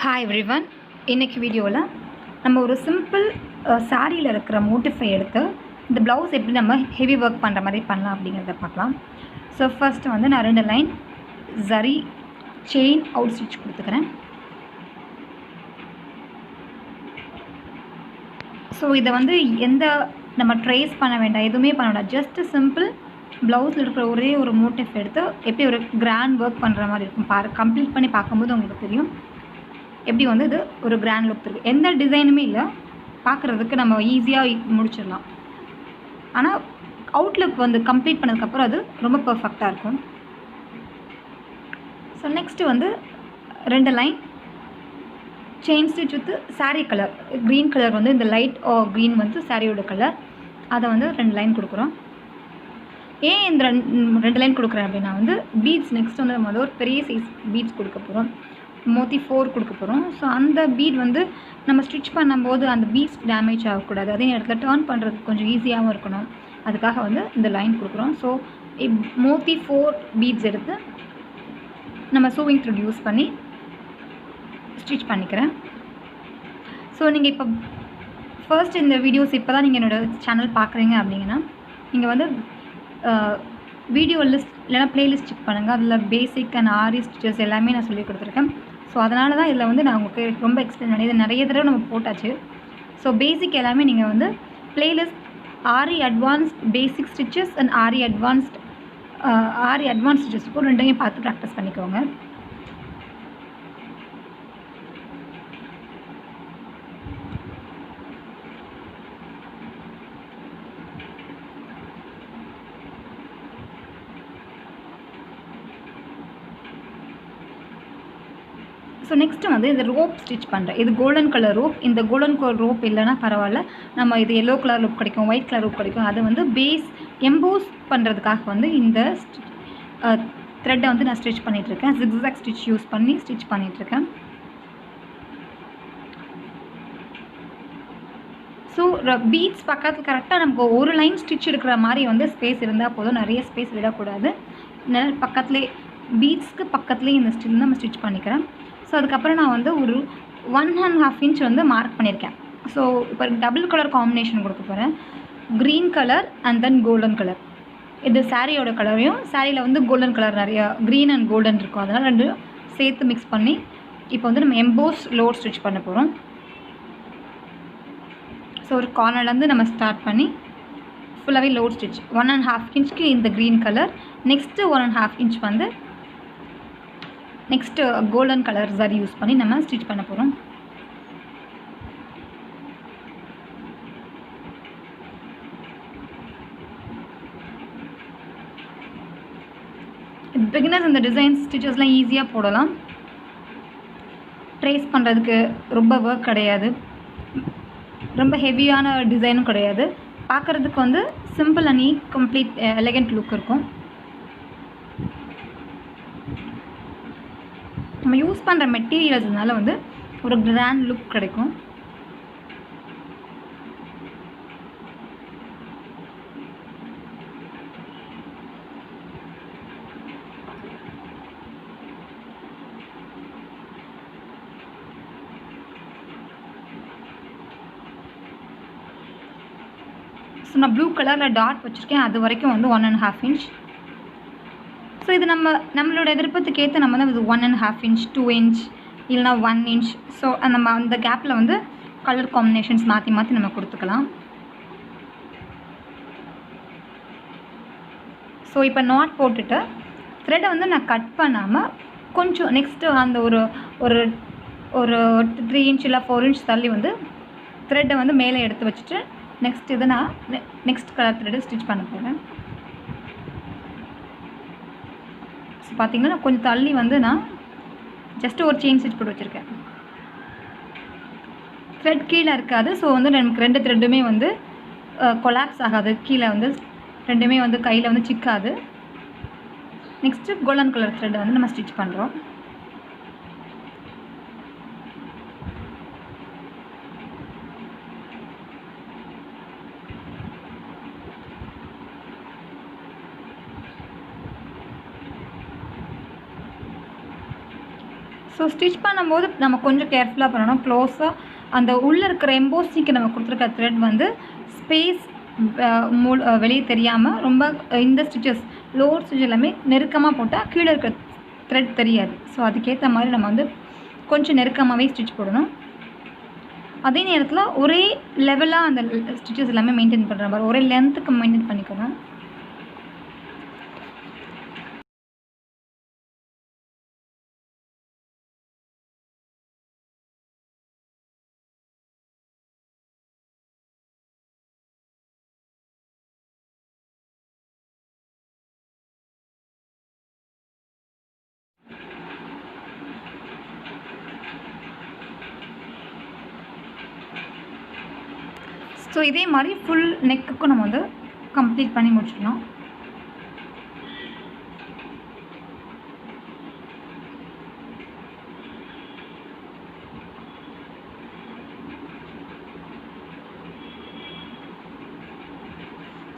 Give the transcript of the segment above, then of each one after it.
Hi everyone. இன்றைக்கி வீடியோவில் நம்ம ஒரு சிம்பிள் சாரியில் இருக்கிற மோட்டிஃபை எடுத்து இந்த ப்ளவுஸ் எப்படி நம்ம ஹெவி ஒர்க் பண்ணுற மாதிரி பண்ணலாம் அப்படிங்கிறத பார்க்கலாம். ஸோ ஃபஸ்ட்டு வந்து நான் 2 line zari chain out stitch கொடுத்துக்கிறேன். ஸோ இதை வந்து எந்த நம்ம ட்ரேஸ் பண்ண வேண்டாம், எதுவுமே பண்ண வேண்டாம். ஜஸ்ட்டு சிம்பிள் ப்ளவுஸில் இருக்கிற ஒரே ஒரு மோட்டிஃப் எடுத்து எப்படி ஒரு கிராண்ட் ஒர்க் பண்ணுற மாதிரி இருக்கும் கம்ப்ளீட் பண்ணி பார்க்கும்போது உங்களுக்கு தெரியும் எப்படி வந்து இது ஒரு கிராண்ட் லுக் இருக்குது. எந்த டிசைனுமே இல்லை, பார்க்குறதுக்கு நம்ம ஈஸியாக முடிச்சிடலாம். ஆனால் அவுட்லுக் வந்து கம்ப்ளீட் பண்ணதுக்கப்புறம் அது ரொம்ப பர்ஃபெக்டாக இருக்கும். ஸோ நெக்ஸ்ட்டு வந்து 2 line chain stitch with sari colour green colour வந்து இந்த லைட் க்ரீன் வந்து சாரியோட கலர், அதை வந்து 2 லைன் கொடுக்குறோம். ஏன் இந்த 2 லைன் கொடுக்குறேன் அப்படின்னா வந்து பீட்ஸ் நெக்ஸ்ட் வந்து நம்ம வந்து ஒரு பெரிய சைஸ் பீட்ஸ் கொடுக்க போகிறோம். motif 4 கொடுக்க போகிறோம். ஸோ அந்த பீட் வந்து நம்ம ஸ்டிச் பண்ணும்போது அந்த பீட்ஸ் டேமேஜ் ஆகக்கூடாது, அதே நேரத்தில் டர்ன் பண்ணுறதுக்கு கொஞ்சம் ஈஸியாகவும் இருக்கணும். அதுக்காக வந்து இந்த லைன் கொடுக்குறோம். ஸோ motif 4 பீட்ஸ் எடுத்து நம்ம சூவிங் த்ரெட் யூஸ் பண்ணி ஸ்டிச் பண்ணிக்கிறேன். ஸோ நீங்கள் இப்போ ஃபர்ஸ்ட் இந்த வீடியோஸ் இப்போ தான் நீங்கள் என்னோடய சேனல் பார்க்குறீங்க அப்படிங்கன்னா நீங்கள் வந்து வீடியோ லிஸ்ட் இல்லைனா ப்ளேலிஸ்ட் செக் பண்ணுங்கள். அதில் பேசிக் அண்ட் ஆரி ஸ்டிச்சஸ் எல்லாமே நான் சொல்லி கொடுத்துருக்கேன். ஸோ அதனால தான் இதில் வந்து நான் உங்களுக்கு ரொம்ப எக்ஸ்பிளைன் பண்ணி இது நிறைய தடவை நம்ம போட்டாச்சு. ஸோ பேசிக் எல்லாமே நீங்கள் வந்து playlist aari advanced basic stitches and aari advanced stitches இப்போ ரெண்டையும் பார்த்து ப்ராக்டிஸ் பண்ணிக்கோங்க. ஸோ நெக்ஸ்ட்டு வந்து இந்த ரோப் ஸ்டிச் பண்ணுறேன். இது கோல்டன் கலர் ரோப். இந்த கோல்டன் கலர் ரோப் இல்லைனா பரவாயில்ல, நம்ம இது எல்லோ கலர் ரோப் கிடைக்கும், ஒயிட் கலர் ரோப் கிடைக்கும். அதை வந்து பேஸ் எம்போஸ் பண்ணுறதுக்காக வந்து இந்த த்ரெட்டை வந்து நான் ஸ்டிச் பண்ணிகிட்ருக்கேன். ஜிக்ஸாக் ஸ்டிச் யூஸ் பண்ணி ஸ்டிச் பண்ணிகிட்ருக்கேன். ஸோ பீட்ஸ் பக்கத்தில் கரெக்டாக நமக்கு ஒரு லைன் ஸ்டிச் எடுக்கிற மாதிரி வந்து ஸ்பேஸ் இருந்தால் போதும், நிறைய ஸ்பேஸ் விடக்கூடாது. பக்கத்துலேயே பீட்ஸ்க்கு பக்கத்துலேயே இந்த ஸ்டிச் நம்ம ஸ்டிச் பண்ணிக்கிறேன். ஸோ அதுக்கப்புறம் நான் வந்து ஒரு 1.5 இன்ச் வந்து மார்க் பண்ணியிருக்கேன். ஸோ இப்போ டபுள் கலர் காம்பினேஷன் கொடுக்க போகிறேன். Green colour and then golden colour. இது சாரியோட கலரையும் சாரியில் வந்து கோல்டன் கலர் நிறையா க்ரீன் அண்ட் கோல்டன் இருக்கும், அதனால் 2 சேர்த்து மிக்ஸ் பண்ணி இப்போ வந்து நம்ம எம்போஸ் லோட் ஸ்டிச் பண்ண போகிறோம். ஸோ ஒரு கார்னர்லேருந்து நம்ம ஸ்டார்ட் பண்ணி ஃபுல்லாகவே லோட் ஸ்டிச் 1.5 இன்ச்சுக்கு இந்த க்ரீன் கலர், நெக்ஸ்ட்டு 1.5 இன்ச் வந்து next golden colour zari use பண்ணி நம்ம ஸ்டிச் பண்ண போகிறோம். பிகினர்ஸ் இந்த டிசைன் ஸ்டிச்சஸ்லாம் ஈஸியாக போடலாம். ட்ரேஸ் பண்ணுறதுக்கு ரொம்ப ஒர்க் கிடையாது, ரொம்ப ஹெவியான டிசைனும் கிடையாது. பார்க்குறதுக்கு வந்து simple and neat complete elegant look இருக்கும். நம்ம யூஸ் பண்ணுற மெட்டீரியல்ஸ்னால வந்து ஒரு கிராண்ட் லுக் கிடைக்கும். ஸோ நான் ப்ளூ கலரில் டாட் வச்சுருக்கேன், அது வரைக்கும் வந்து 1.5 இன்ச். ஸோ இது நம்மளோட விருப்பத்துக்கு ஏற்ற நம்ம வந்து இது 1.5 இன்ச் 2 இன்ச் இல்லைனா 1 இன்ச். ஸோ நம்ம அந்த கேப்பில் வந்து கலர் காம்பினேஷன்ஸ் மாற்றி மாற்றி நம்ம கொடுத்துக்கலாம். ஸோ இப்போ நாட் போட்டுட்டு த்ரெட்டை வந்து நான் கட் பண்ணாமல் கொஞ்சம் நெக்ஸ்ட்டு அந்த ஒரு ஒரு ஒரு 3 இன்ச் இல்லை 4 இன்ச் தள்ளி வந்து த்ரெட்டை வந்து மேலே எடுத்து வச்சுட்டு நெக்ஸ்ட் இதை நான் நெக்ஸ்ட் கலர் த்ரெட்டை ஸ்டிச் பண்ண போகிறேன். ஸோ பார்த்திங்கன்னா கொஞ்சம் தள்ளி வந்து நான் ஜஸ்ட்டு ஒரு செயின் ஸ்டிச் போட்டு வச்சுருக்கேன். த்ரெட் கீழே இருக்காது. ஸோ வந்து நமக்கு 2 த்ரெட்டுமே வந்து கொலாப்ஸ் ஆகாது, கீழே வந்து 2மே வந்து கையில் வந்து சிக்காது. நெக்ஸ்ட்டு கோல்டன் கலர் த்ரெட்டை வந்து நம்ம ஸ்டிச் பண்ணுறோம். ஸோ ஸ்டிச் பண்ணும்போது நம்ம கொஞ்சம் கேர்ஃபுல்லாக பண்ணணும். க்ளோஸாக அந்த உள்ளே இருக்கிற எம்போசிக்கு நம்ம கொடுத்துருக்க த்ரெட் வந்து ஸ்பேஸ் வெளியே தெரியாமல் ரொம்ப இந்த ஸ்டிச்சஸ் லோவர் ஸ்டிச் எல்லாமே நெருக்கமாக போட்டால் கீழே இருக்கிற த்ரெட் தெரியாது. ஸோ அதுக்கேற்ற மாதிரி நம்ம வந்து கொஞ்சம் நெருக்கமாகவே ஸ்டிச் போடணும். அதே நேரத்தில் ஒரே லெவலாக அந்த ஸ்டிச்சஸ் எல்லாமே மெயின்டைன் பண்ணுற மாதிரி ஒரே லென்த்துக்கு மெயின்டைன் பண்ணிக்கணும். ஸோ இதே மாதிரி ஃபுல் நெக்குக்கும் நம்ம வந்து கம்ப்ளீட் பண்ணி முடிச்சிடலாம்.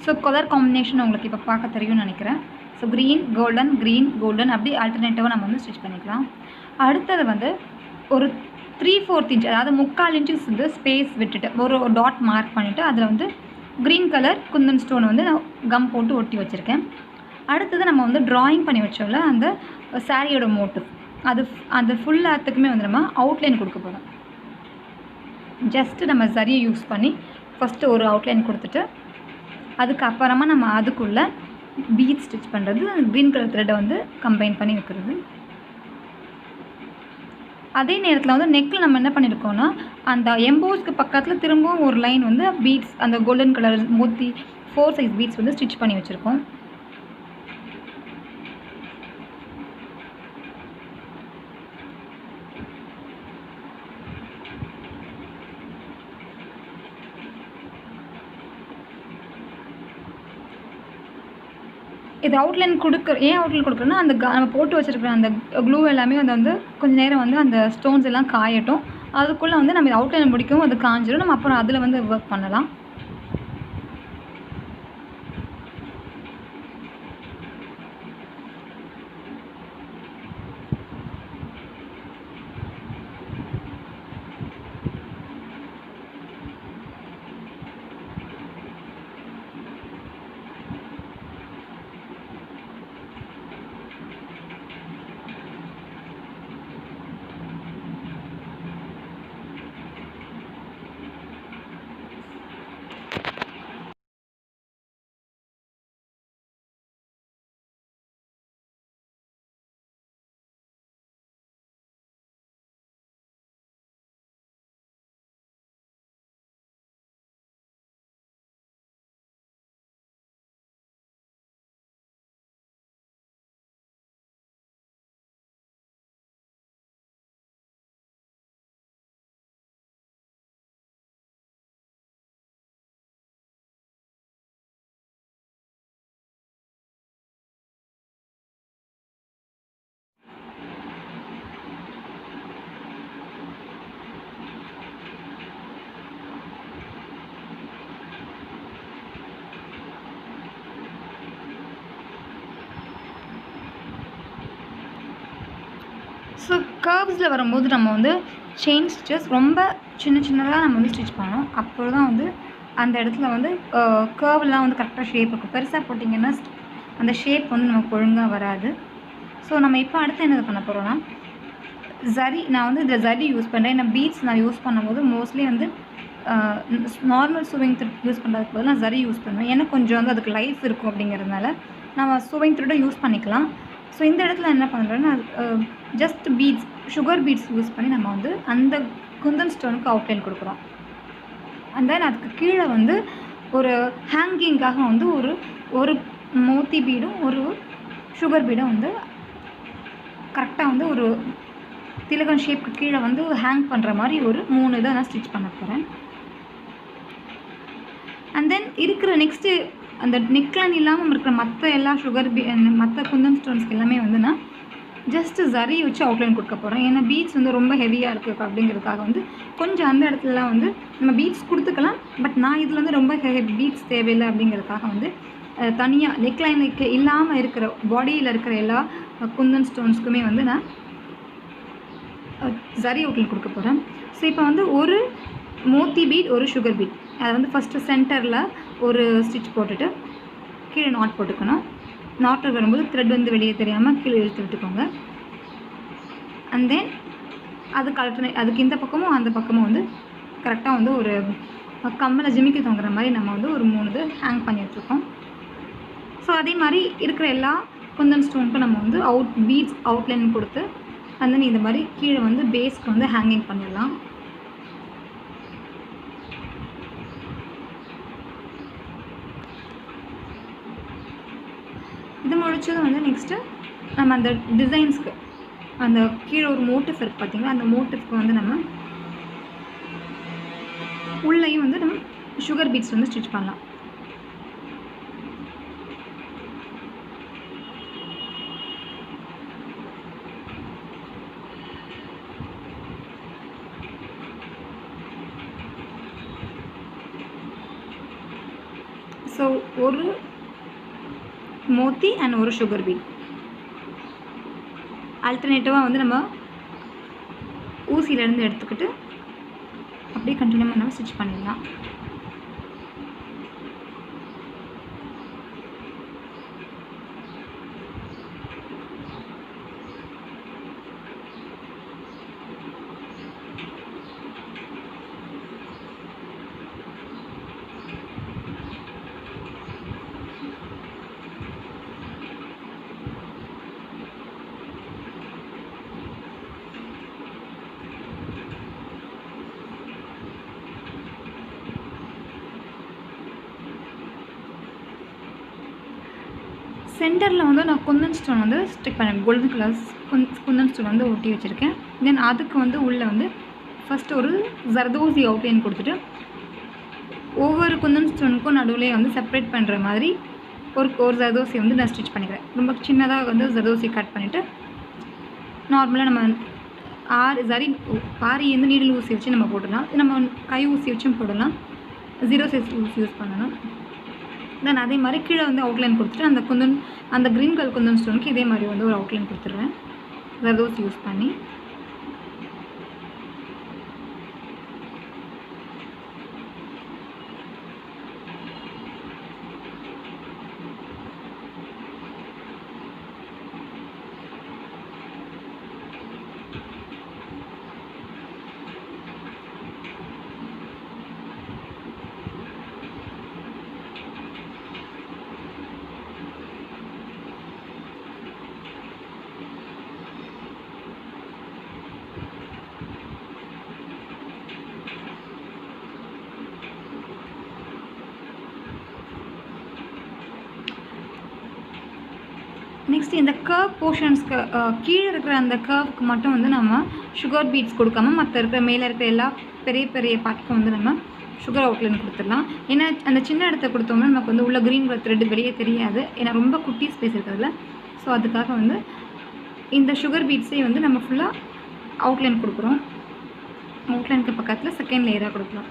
ஸோ கலர் காம்பினேஷன் உங்களுக்கு இப்போ பார்க்க தெரியும்னு நினைக்கிறேன். ஸோ க்ரீன் கோல்டன் அப்படி ஆல்டர்னேட்டிவாக நம்ம வந்து ஸ்டிச் பண்ணிக்கலாம். அடுத்தது வந்து ஒரு 3/4 இன்ச், அதாவது 3/4 இன்ச்சஸ் வந்து ஸ்பேஸ் விட்டுட்டு ஒரு டாட் மார்க் பண்ணிவிட்டு அதில் வந்து க்ரீன் கலர் குந்தன் ஸ்டோன் வந்து நான் கம் போட்டு ஒட்டி வச்சுருக்கேன். அடுத்தது நம்ம வந்து ட்ராயிங் பண்ணி வச்சோம்ல அந்த சாரியோட மோட்டிவ், அது ஃபுல்லாத்துக்குமே வந்து நம்ம அவுட்லைன் கொடுக்க போகிறோம். ஜஸ்ட்டு நம்ம சரியை யூஸ் பண்ணி ஃபஸ்ட்டு ஒரு அவுட்லைன் கொடுத்துட்டு அதுக்கப்புறமா நம்ம அதுக்குள்ளே பீட் ஸ்டிச் பண்ணுறது, அந்த க்ரீன் கலர் த்ரெட்டை வந்து கம்பைன் பண்ணி வைக்கிறது. அதே நேரத்தில் வந்து நெக்கில் நம்ம என்ன பண்ணியிருக்கோன்னா அந்த எம்போஸ்க்கு பக்கத்தில் திரும்பவும் ஒரு லைன் வந்து பீட்ஸ் அந்த கோல்டன் கலர் மோத்தி 4 சைஸ் பீட்ஸ் வந்து ஸ்டிச் பண்ணி வச்சுருக்கோம். இது அவுட்லைன் ஏன் அவுட்லைன் கொடுக்குறோன்னா அந்த நம்ம போட்டு வச்சுருக்கிற அந்த க்ளூ எல்லாமே வந்து கொஞ்சம் நேரம் வந்து அந்த ஸ்டோன்ஸ் எல்லாம் காயட்டும். அதுக்குள்ளே வந்து நம்ம அவுட்லைன் முடிக்கவும் அது காஞ்சிடும். நம்ம அப்புறம் அதில் வந்து ஒர்க் பண்ணலாம். ஸோ கர்வ்ஸில் வரும்போது நம்ம வந்து செயின் ஸ்டிச்சஸ் ரொம்ப சின்னதாக நம்ம வந்து ஸ்டிச் பண்ணோம். அப்போ தான் வந்து அந்த இடத்துல வந்து கர்வ்லாம் வந்து கரெக்டாக ஷேப் இருக்கும். பெருசாக போட்டிங்கன்னா அந்த ஷேப் வந்து நமக்கு ஒழுங்காக வராது. ஸோ நம்ம இப்போ அடுத்து என்ன பண்ண போகிறோன்னா நான் வந்து இந்த ஜரி யூஸ் பண்ணுறேன். ஏன்னா பீட்ஸ் நான் யூஸ் பண்ணும்போது மோஸ்ட்லி வந்து நார்மல் சூவிங் த்ரெட் யூஸ் பண்ணுறதுக்கு பதில் நான் ஜரி யூஸ் பண்ணுவேன். ஏன்னா கொஞ்சம் வந்து அதுக்கு லைஃப் இருக்கும். அப்படிங்கிறதுனால நம்ம சூவிங் த்ரெட்டை யூஸ் பண்ணிக்கலாம். ஸோ இந்த இடத்துல என்ன பண்ணுறேன்னா just beads sugar beads use பண்ணி நம்ம வந்து அந்த குந்தன் ஸ்டோனுக்கு அவுட்லைன் கொடுக்குறோம். அண்ட் தென் அதுக்கு கீழே வந்து ஒரு ஹேங்கிங்காக வந்து ஒரு மோத்தி பீடும் ஒரு சுகர் பீடும் வந்து கரெக்டாக வந்து ஒரு திலகன் ஷேப்புக்கு கீழே வந்து ஹேங் பண்ணுற மாதிரி ஒரு 3 இதை நான் ஸ்டிச் பண்ண போகிறேன். அண்ட் தென் இருக்கிற நெக்ஸ்ட்டு அந்த நெக்லைன் இல்லாமல் இருக்கிற மற்ற எல்லா மற்ற குந்தன் ஸ்டோன்ஸ்க்கு எல்லாமே வந்து நான் ஜஸ்ட்டு ஜரி வச்சு அவுட்லைன் கொடுக்க போகிறேன். ஏன்னா பீட்ஸ் வந்து ரொம்ப ஹெவியாக இருக்குது அப்படிங்கிறதுக்காக வந்து கொஞ்சம் அந்த இடத்துலலாம் வந்து நம்ம பீட்ஸ் கொடுத்துக்கலாம். பட் நான் இதில் வந்து ரொம்ப பீட்ஸ் தேவையில்லை அப்படிங்கிறதுக்காக வந்து தனியாக நெக்லைனுக்கு இல்லாமல் இருக்கிற பாடியில் இருக்கிற எல்லா குந்தன் ஸ்டோன்ஸ்க்குமே வந்து நான் சரி அவுட்லைன் கொடுக்க போகிறேன். ஸோ இப்போ வந்து ஒரு மோத்தி பீட், ஒரு சுகர் பீட், அதை வந்து ஃபஸ்ட்டு சென்டரில் ஒரு ஸ்டிச் போட்டுட்டு கீழே நாட் போட்டுக்கணும். நாட்டு வரும்போது த்ரெட் வந்து வெளியே தெரியாமல் கீழே இழுத்து விட்டுக்கோங்க. அண்ட் தென் அதுக்கு இந்த பக்கமும் அந்த பக்கமும் வந்து கரெக்டாக வந்து ஒரு கம்மலை ஜிமிக்கி தொங்குற மாதிரி நம்ம வந்து ஒரு 3 இது ஹேங் பண்ணி வச்சுருக்கோம். ஸோ அதே மாதிரி இருக்கிற எல்லா குந்தன் ஸ்டோனுக்கும் நம்ம வந்து பீட்ஸ் அவுட்லைன் கொடுத்து அண்ட் தென் இந்த மாதிரி கீழே வந்து பேஸ்க்கு வந்து ஹேங்கிங் பண்ணிடலாம். இது முடிச்சதும் வந்து நெக்ஸ்ட்டு நம்ம அந்த டிசைன்ஸ்க்கு அந்த கீழே ஒரு மோட்டிஃப் இருக்குது பார்த்தீங்களா, அந்த மோட்டிஃப்க்கு வந்து நம்ம உள்ளேயும் வந்து நம்ம சுகர் பீட்ஸ் வந்து ஸ்டிச் பண்ணலாம். ஸோ ஒரு மோத்தி அண்ட் ஒரு சுகர் பீட் ஆல்டர்னேட்டிவாக வந்து நம்ம ஊசியிலேருந்து எடுத்துக்கிட்டு அப்படியே கண்டினியூ நம்ம ஸ்டிச் பண்ணிடலாம். சென்டரில் வந்து நான் குந்தன் ஸ்டோன் வந்து ஸ்டிக் பண்ணேன். கோல்டன் கலர் குந்தன் ஸ்டோன் வந்து ஒட்டி வச்சுருக்கேன். தென் அதுக்கு வந்து உள்ளே வந்து ஃபஸ்ட்டு ஒரு ஜர்தோசி அவுட்லைன் கொடுத்துட்டு ஒவ்வொரு குந்தன் ஸ்டோனுக்கும் நடுவிலே வந்து செப்பரேட் பண்ணுற மாதிரி ஒரு ஜர்தோசி வந்து நான் ஸ்டிச் பண்ணிக்கிறேன். ரொம்ப சின்னதாக வந்து ஜர்தோசி கட் பண்ணிவிட்டு நார்மலாக நம்ம ஆரி வந்து நீடில் ஊசி வச்சு நம்ம போடலாம். நம்ம கை ஊசி வச்சும் போடலாம். 0 சைஸ் ஊசி யூஸ் பண்ணணும். தென் அதே மாதிரி கீழே வந்து அவுட்லைன் கொடுத்துட்டு அந்த க்ரீன் கலர் குந்தன் ஸ்டோனுக்கு இதே மாதிரி வந்து ஒரு அவுட்லைன் கொடுத்துருவேன் ஜர்தோசி யூஸ் பண்ணி. நெக்ஸ்ட் இந்த கர்வ் போர்ஷன்ஸ்க்கு கீழே இருக்கிற அந்த கர்வ்க்கு மட்டும் வந்து நம்ம சுகர் பீட்ஸ் கொடுக்காம மற்ற இருக்கிற மேலே இருக்கிற எல்லா பெரிய பெரிய பார்ட்டுக்கும் வந்து நம்ம சுகர் அவுட்லைன் கொடுத்துடலாம். ஏன்னா அந்த சின்ன இடத்த கொடுத்தோம்னா நமக்கு வந்து உள்ள க்ரீன் கலர் த்ரெட் வெளியே தெரியாது. ஏன்னா ரொம்ப குட்டி ஸ்பேஸ் இருக்கிறதுல. ஸோ அதுக்காக வந்து இந்த சுகர் பீட்ஸே வந்து நம்ம ஃபுல்லாக அவுட்லைன் கொடுக்குறோம். அவுட்லைனுக்கு பக்கத்தில் செகண்ட் லேயராக கொடுக்கலாம்.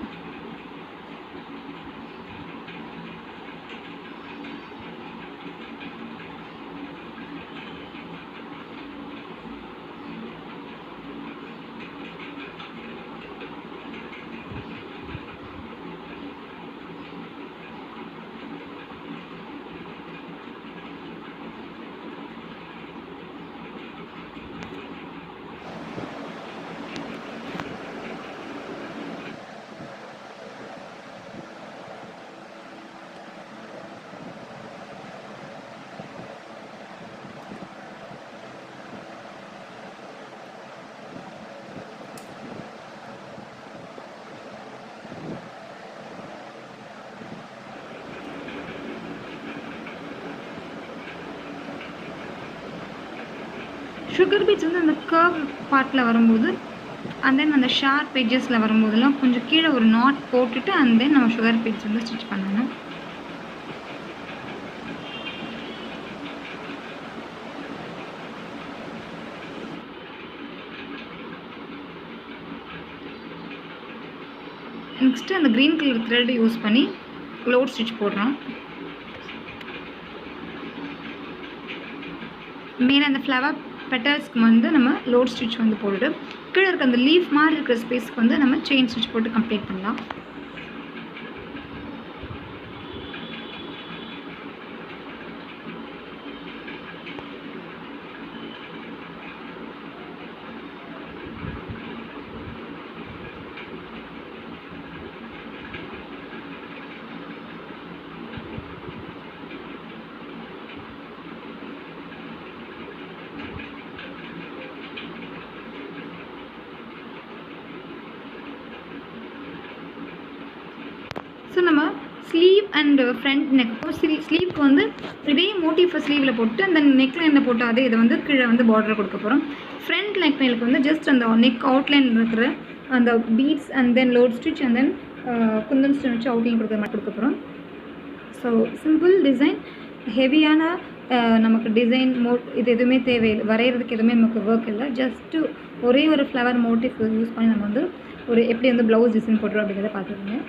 சுகர் பீட்ஸ் வந்து அந்த கர்வ் பார்ட்டில் வரும்போது அண்ட் தென் அந்த ஷார்ப் எட்ஜஸில் வரும்போதெல்லாம் கொஞ்சம் கீழே ஒரு நாட் போட்டுட்டு அண்ட் தென் நம்ம சுகர் பீட்ஸ் வந்து ஸ்டிச் பண்ணணும். நெக்ஸ்ட்டு அந்த க்ரீன் கலர் த்ரெட் யூஸ் பண்ணி லோட் ஸ்டிச் போடுறோம். மேலே அந்த ஃப்ளவர் பெட்டல்ஸ்க்கு வந்து நம்ம லோட் ஸ்டிச் வந்து போட்டுட்டு கீழே இருக்க அந்த லீஃப் மாதிரி இருக்கிற ஸ்பேஸ்க்கு வந்து நம்ம செயின் ஸ்டிச் போட்டு கம்ப்ளீட் பண்ணலாம். ஸோ நம்ம ஸ்லீவ் அண்ட் ஃப்ரண்ட் நெக்கும் ஸ்லீவ்க்கு வந்து இதே மோட்டிஃபை ஸ்லீவில் போட்டு அந்த நெக் லைனில் போட்டு அதே இதை வந்து கீழே வந்து பார்டர் கொடுக்க போகிறோம். ஃப்ரண்ட் நெக் லைனுக்கு வந்து ஜஸ்ட் அந்த நெக் அவுட்லைன் இருக்கிற அந்த beads and then load stitch and then kundan stitch வச்சு அவுட்லைன் கொடுக்குற மாதிரி கொடுக்க போகிறோம். ஸோ சிம்பிள் டிசைன், ஹெவியான நமக்கு டிசைன் இது எதுவுமே தேவையில்லை, வரைகிறதுக்கு எதுவுமே நமக்கு ஒர்க் இல்லை. ஜஸ்ட்டு ஒரே ஒரு ஃப்ளவர் மோட்டிஃப் யூஸ் பண்ணி நம்ம வந்து எப்படி வந்து ப்ளவுஸ் டிசைன் போட்டுறோம் அப்படிங்கிறத பார்த்துக்கோங்க.